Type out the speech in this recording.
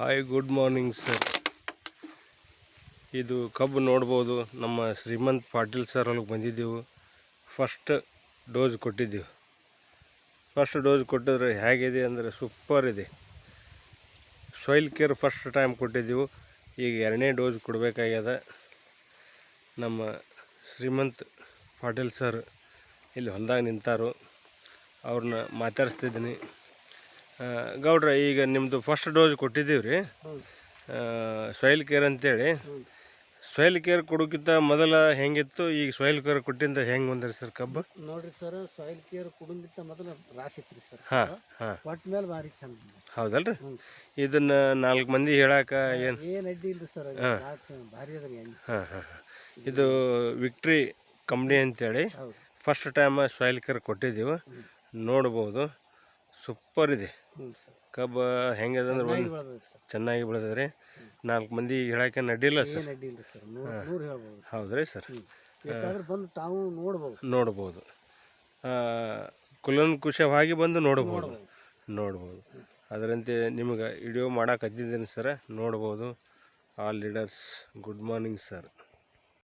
Hi, good morning sir. ಇದು ಕಬ್ಬು ನೋಡ್ಬೋದು. ನಮ್ಮ ಶ್ರೀಮಂತ್ ಪಾಟೀಲ್ ಸರ್ ಒಳಗೆ ಬಂದಿದ್ದೆವು. ಫಸ್ಟ್ ಡೋಸ್ ಕೊಟ್ಟಿದ್ದೆವು. ಫಸ್ಟ್ ಡೋಸ್ ಕೊಟ್ಟಿದ್ರೆ ಹೇಗಿದೆ ಅಂದರೆ ಸೂಪರ್ ಇದೆ. ಸಾಯಿಲ್ ಕೇರ್ ಫಸ್ಟ್ ಟೈಮ್ ಕೊಟ್ಟಿದ್ದೆವು. ಈಗ ಎರಡನೇ ಡೋಸ್ ಕೊಡಬೇಕಾಗ್ಯದ. ನಮ್ಮ ಶ್ರೀಮಂತ್ ಪಾಟೀಲ್ ಸರ್ ಇಲ್ಲಿ ಹೊಲದಾಗ ನಿಂತಾರು. ಅವ್ರನ್ನ ಮಾತಾಡಿಸ್ತಿದ್ದೀನಿ. ಗೌಡ್ರ, ಈಗ ನಿಮ್ಮದು ಫಸ್ಟ್ ಡೋಸ್ ಕೊಟ್ಟಿದ್ದೀವಿ ರೀ, ಸಾಯಿಲ್ ಕೇರ್ ಅಂತೇಳಿ. ಸಾಯಿಲ್ ಕೇರ್ ಕೊಡೋಕ್ಕಿಂತ ಮೊದಲ ಹೆಂಗಿತ್ತು, ಈಗ ಸಾಯಿಲ್ ಕೇರ್ ಕೊಟ್ಟಿಂದ ಹೆಂಗೆ ಬಂದ್ರಿ ಸರ್ ಕಬ್ಬು? ನೋಡಿರಿ ಸರ್, ಸಾಯಿಲ್ ಕೇರ್ ಕೊಡೋಕ್ಕಿಂತ ಮೊದಲು ರಾಶಿ ಇತ್ತು ಸರ್. ಹಾಂ ಹಾಂ, ಒಟ್ಟು ಮೇಲೆ ಭಾರಿ ಚಂದ. ಹೌದಲ್ರಿ? ಇದನ್ನು 4 ಮಂದಿ ಹೇಳಾಕ ಏನು ಅಡ್ಡಿ ಇಲ್ಲ ಸರ್, ಭಾರಿ ಅದ ರೀ. ಹಾಂ ಹಾಂ, ಇದು ವಿಕ್ಟ್ರಿ ಕಂಪ್ನಿ ಅಂತೇಳಿ ಫಸ್ಟ್ ಟೈಮ್ ಸಾಯಿಲ್ ಕೇರ್ ಕೊಟ್ಟಿದ್ದೀವಿ. ನೋಡ್ಬೋದು, ಸೂಪರ್ ಇದೆ ಕಬ್ಬು. ಹೆಂಗದ ಅಂದ್ರೆ ಚೆನ್ನಾಗಿ ಬೆಳೆದ್ರಿ. 4 ಮಂದಿ ಹೇಳಕ್ಕೆ ಅಡ್ಡಿಲ್ಲ ಸರ್. ಹೌದ್ರಿ ಸರ್? ಬಂದು ತಾವು ನೋಡ್ಬೋದು, ಕುಲಂಕುಷವಾಗಿ ಬಂದು ನೋಡ್ಬೋದು. ಅದರಂತೆ ನಿಮಗೆ ವಿಡಿಯೋ ಮಾಡಕ್ಕೆ ಹತ್ತಿದ್ದೀನಿ ಸರ್. ನೋಡ್ಬೋದು. All leaders, good morning sir.